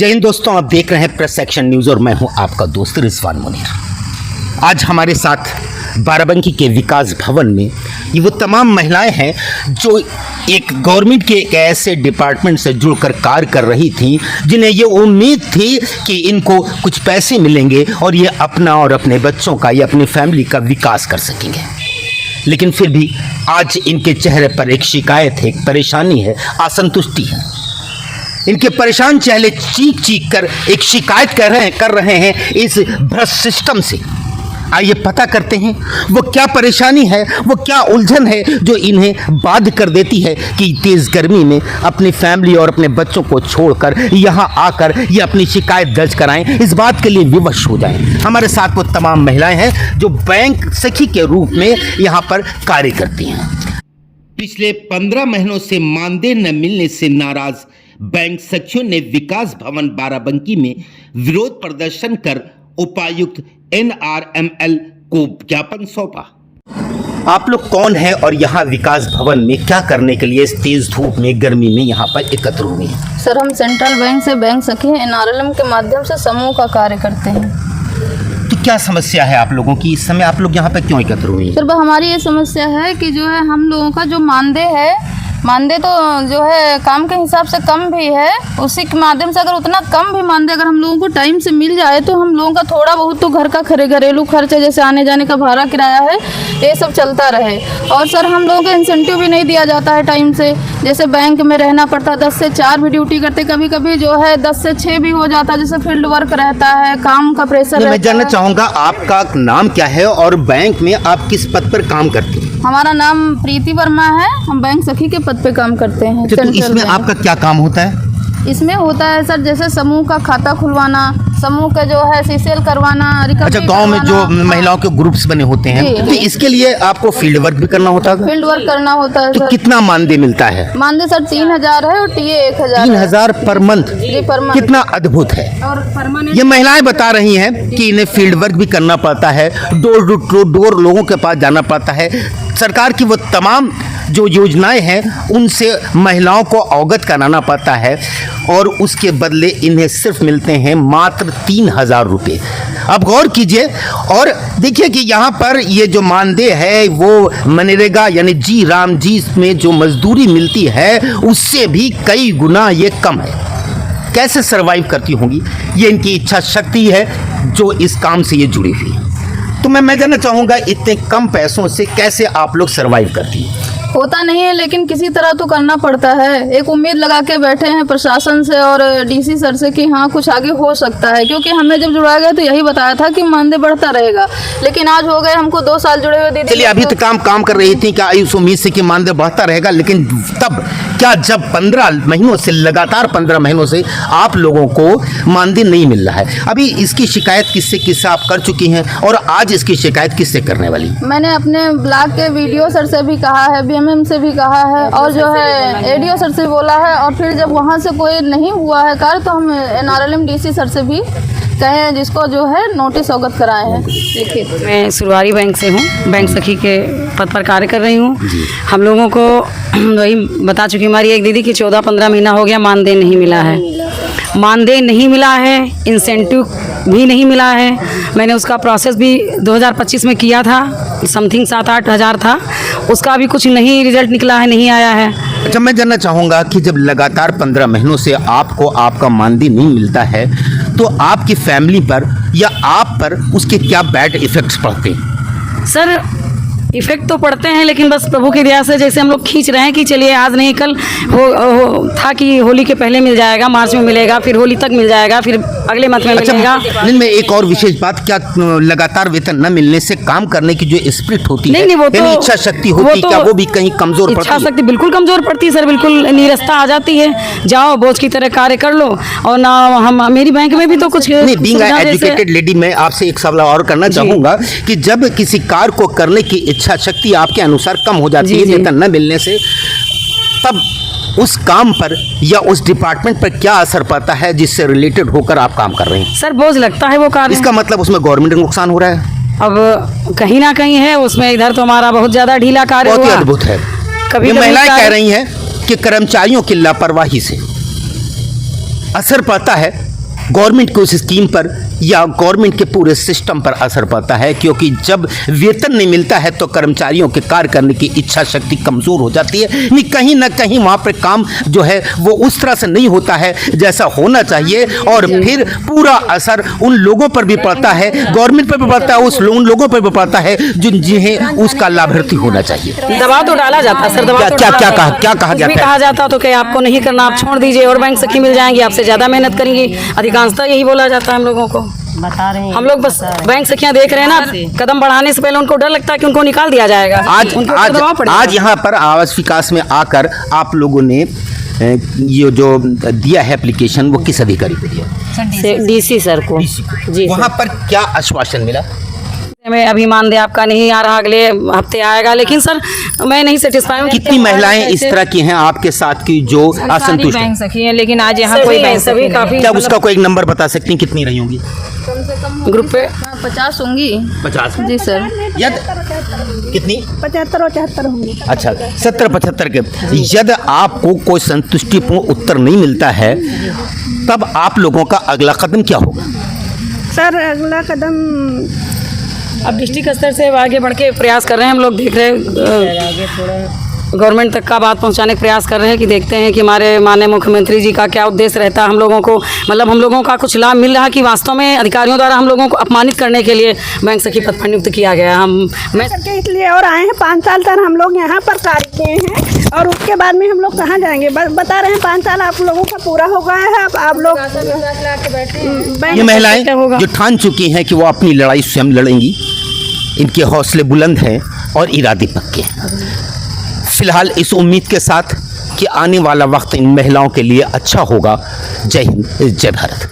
जय हिंद दोस्तों, आप देख रहे हैं प्रेस एक्शन न्यूज़ और मैं हूं आपका दोस्त रिजवान मुनीर। आज हमारे साथ बाराबंकी के विकास भवन में ये वो तमाम महिलाएं हैं जो एक गवर्नमेंट के एक ऐसे डिपार्टमेंट से जुड़कर कार्य कर रही थी जिन्हें ये उम्मीद थी कि इनको कुछ पैसे मिलेंगे और ये अपना और अपने बच्चों का या अपनी फैमिली का विकास कर सकेंगे। लेकिन फिर भी आज इनके चेहरे पर एक शिकायत है, एक परेशानी है, असंतुष्टि है। इनके परेशान चेहरे चीख चीख कर एक शिकायत कर रहे हैं इस भ्रष्ट सिस्टम से। आइए पता करते हैं वो क्या परेशानी है, वो क्या उलझन है जो इन्हें बाध्य कर देती है कि तेज़ गर्मी में अपनी फैमिली और अपने बच्चों को छोड़कर यहाँ आकर ये अपनी शिकायत दर्ज कराएं, इस बात के लिए विवश हो जाएं। हमारे साथ वो तमाम महिलाएं हैं जो बैंक सखी के रूप में यहाँ पर कार्य करती हैं। पिछले 15 महीनों से मानदेय न मिलने से नाराज बैंक सखियों ने विकास भवन बाराबंकी में विरोध प्रदर्शन कर उपायुक्त NRML को ज्ञापन सौंपा। आप लोग कौन हैं और यहाँ विकास भवन में क्या करने के लिए इस तेज धूप में गर्मी में यहाँ पर एकत्र हुए हैं? सर, हम सेंट्रल बैंक से बैंक सखी NRLM के माध्यम से समूह का कार्य करते हैं। तो क्या समस्या है आप लोगों की? इस समय आप लोग यहाँ पर क्यों एकत्र हुए हैं? सर, हमारी ये समस्या है कि जो है हम लोगों का जो मानदेय तो जो है काम के हिसाब से कम भी है, उसी के माध्यम से अगर उतना कम भी मानदेय अगर हम लोगों को टाइम से मिल जाए तो हम लोगों का थोड़ा बहुत तो घर का घरेलू खर्च है, जैसे आने जाने का भाड़ा किराया है, ये सब चलता रहे। और सर, हम लोगों को इंसेंटिव भी नहीं दिया जाता है टाइम से। जैसे बैंक में रहना पड़ता है, 10 से 4 भी ड्यूटी करते, कभी कभी जो है 10 से 6 भी हो जाता है, जैसे फील्ड वर्क रहता है, काम का प्रेशर। मैं जानना चाहूँगा आपका नाम क्या है और बैंक में आप किस पद पर काम करते हैं? हमारा नाम प्रीति वर्मा है, हम बैंक सखी के पद पे काम करते हैं। तो इसमें आपका क्या काम होता है? इसमें होता है सर, जैसे समूह का खाता खुलवाना, समूह का जो है सीसीएल करवाना, अच्छा, गांव में जो महिलाओं के ग्रुप्स बने होते हैं, तो इसके लिए आपको फील्ड वर्क भी करना होता है? फील्ड वर्क करना होता है। तो कितना मानदेय मिलता है? मानदेय सर 3000 है और टीए 1000। 3000 per month? जी, पर मंथ। कितना अद्भुत है। और परमानेंट ये महिलाएं बता रही हैं कि इन्हें फील्ड वर्क भी करना पड़ता है, डोर टू डोर लोगों के पास जाना पड़ता है, सरकार की वो तमाम जो योजनाएं हैं उनसे महिलाओं को अवगत कराना पड़ता है और उसके बदले इन्हें सिर्फ मिलते हैं मात्र 3000 रुपये। अब गौर कीजिए और देखिए कि यहाँ पर ये जो मानदेय है वो मनरेगा यानी जी राम जी में जो मजदूरी मिलती है उससे भी कई गुना ये कम है। कैसे सरवाइव करती होंगी? ये इनकी इच्छा शक्ति है जो इस काम से ये जुड़ी हुई है। तो मैं जानना चाहूँगा इतने कम पैसों से कैसे आप लोग सरवाइव करती हैं? होता नहीं है, लेकिन किसी तरह तो करना पड़ता है। एक उम्मीद लगा के बैठे हैं प्रशासन से और डीसी सर से कि हाँ कुछ आगे हो सकता है, क्योंकि हमें जब जुड़ा गया तो यही बताया था कि मानदेय बढ़ता रहेगा, लेकिन आज हो गए हमको 2 साल जुड़े हुए। दीदी चलिए, अभी तक काम कर रही थी क्या इस उम्मीद से कि मानदेय बढ़ता रहेगा, लेकिन तब क्या जब 15 महीनों से लगातार 15 महीनों से आप लोगों को मानदेय नहीं मिल रहा है? अभी इसकी शिकायत किससे आप कर चुकी हैं और आज इसकी शिकायत किससे करने वाली? मैंने अपने ब्लॉक के वीडियो सर से भी कहा है, BMM से भी कहा है और जो है ADO सर से बोला है, और फिर जब वहाँ से कोई नहीं हुआ है कार्य तो हम NRLM DC सर से भी कहे हैं, जिसको जो है नोटिस अवगत कराए हैं लिखित। मैं सुरवारी बैंक से हूँ, बैंक सखी के पद पर कार्य कर रही हूँ। हम लोगों को वही बता चुकी हमारी एक दीदी कि 14-15 महीना हो गया मानदेय नहीं मिला है। मानदेय नहीं मिला है, इंसेंटिव भी नहीं मिला है। मैंने उसका प्रोसेस भी 2025 में किया था, समथिंग 7-8 हज़ार था, उसका भी कुछ नहीं रिजल्ट निकला है, नहीं आया है। अच्छा, मैं जानना चाहूँगा कि जब लगातार 15 महीनों से आपको आपका मानदेय नहीं मिलता है तो आपकी फैमिली पर या आप पर उसके क्या बैड इफ़ेक्ट्स पड़ते हैं? सर, इफेक्ट तो पड़ते हैं, लेकिन बस प्रभु की दया से जैसे हम लोग खींच रहे हैं कि चलिए आज नहीं कल था कि होली के पहले मिल जाएगा, मार्च में मिलेगा, फिर होली तक मिल जाएगा, फिर अगले मंथ में मिलेगा। दिन में एक और विशेष बात, क्या लगातार वेतन न मिलने से काम करने की जो स्पिरिट होती है, नहीं, वो तो इच्छा शक्ति होती है, क्या वो भी कहीं कमजोर पड़ती है? इच्छा शक्ति बिल्कुल कमजोर पड़ती है सर, बिल्कुल नीरसता आ जाती है। जाओ बोझ की तरह कार्य कर लो। और ना हम मेरी बैंक में भी तो कुछ नहीं, बीइंग एजुकेटेड लेडी, मैं आपसे एक सवाल और करना चाहूँगा कि जब किसी कार्य को करने की इच्छा शक्ति आपके अनुसार कम हो जाती है वेतन न मिलने से, तब उस काम पर या उस डिपार्टमेंट पर क्या असर पड़ता है जिससे रिलेटेड होकर आप काम कर रहे हैं? सर, बोझ लगता है वो कार्य। इसका मतलब उसमें गवर्नमेंट को नुकसान हो रहा है? अब कहीं ना कहीं है उसमें, इधर तो हमारा बहुत ज़्यादा ढीला कार्य हुआ। बहुत ही अद्भुत है। कभी महिलाएं कह रही हैं कि कर्मचारियों की लापरवाही से असर पड़ता है गवर्नमेंट के उस स्कीम पर या गवर्नमेंट के पूरे सिस्टम पर असर पड़ता है, क्योंकि जब वेतन नहीं मिलता है तो कर्मचारियों के कार्य करने की इच्छा शक्ति कमज़ोर हो जाती है। नहीं, कहीं ना कहीं वहाँ पर काम जो है वो उस तरह से नहीं होता है जैसा होना चाहिए, और फिर पूरा असर उन लोगों पर भी पड़ता है, गवर्नमेंट पर भी पड़ता है, उन लोगों पर भी पड़ता है जिन्हें उसका लाभार्थी होना चाहिए। दबाव तो डाला जाता है सर, दबाव तो क्या डाला कहा जाता है। जाता है? कहा जाता तो कि आपको नहीं करना, आप छोड़ दीजिए और बैंक सखी मिल जाएंगी, आपसे ज़्यादा मेहनत करेंगी, अधिकांशतः यही बोला जाता है हम लोगों को। बता रहे हैं हम लोग बस बैंक सखियां देख रहे हैं ना, कदम बढ़ाने से पहले उनको डर लगता है कि उनको निकाल दिया जाएगा। आज यहाँ पर आवास विकास में आकर आप लोगों ने ये जो दिया है एप्लीकेशन, वो किस अधिकारी को दिया? डीसी सर को जी। वहाँ पर क्या आश्वासन मिला? में अभी मानदेय आपका नहीं आ रहा, अगले हफ्ते आएगा, लेकिन सर मैं नहीं सेटिस्फाई हूँ। कितनी महिलाएं इस तरह की हैं आपके साथ की जो असंतुष्ट हैं? बैंक सखी है, लेकिन आज यहाँ कोई बैंक सभी सखी काफी क्या उसका कोई एक नंबर बता सकती हैं कितनी रही होंगी ग्रुप पे? 50 होंगी 50 जी सर। कितनी 75 और 74 होंगे। अच्छा 70-75 के। यदि आपको कोई संतुष्टिपूर्ण उत्तर नहीं मिलता है तब आप लोगों का अगला कदम क्या होगा? सर अगला कदम अब डिस्ट्रिक्ट स्तर से आगे बढ़ के प्रयास कर रहे हैं हम लोग, देख रहे हैं गवर्नमेंट तक का बात पहुंचाने का प्रयास कर रहे हैं कि देखते हैं कि हमारे माननीय मुख्यमंत्री जी का क्या उद्देश्य रहता है हम लोगों को, मतलब हम लोगों का कुछ लाभ मिल रहा है कि वास्तव में अधिकारियों द्वारा हम लोगों को अपमानित करने के लिए बैंक सखी पद पर नियुक्त किया गया। मैं करके इसलिए और आए हैं, 5 साल तक हम लोग यहाँ पर कार्य किए हैं और उसके बाद में हम लोग कहाँ जाएंगे? बता रहे हैं 5 साल आप लोगों का पूरा हो गया है। अब आप लोग ये महिलाएं जो ठान चुकी हैं कि वो अपनी लड़ाई स्वयं लड़ेंगी, इनके हौसले बुलंद हैं और इरादे पक्के हैं। फिलहाल इस उम्मीद के साथ कि आने वाला वक्त इन महिलाओं के लिए अच्छा होगा। जय हिंद, जय भारत।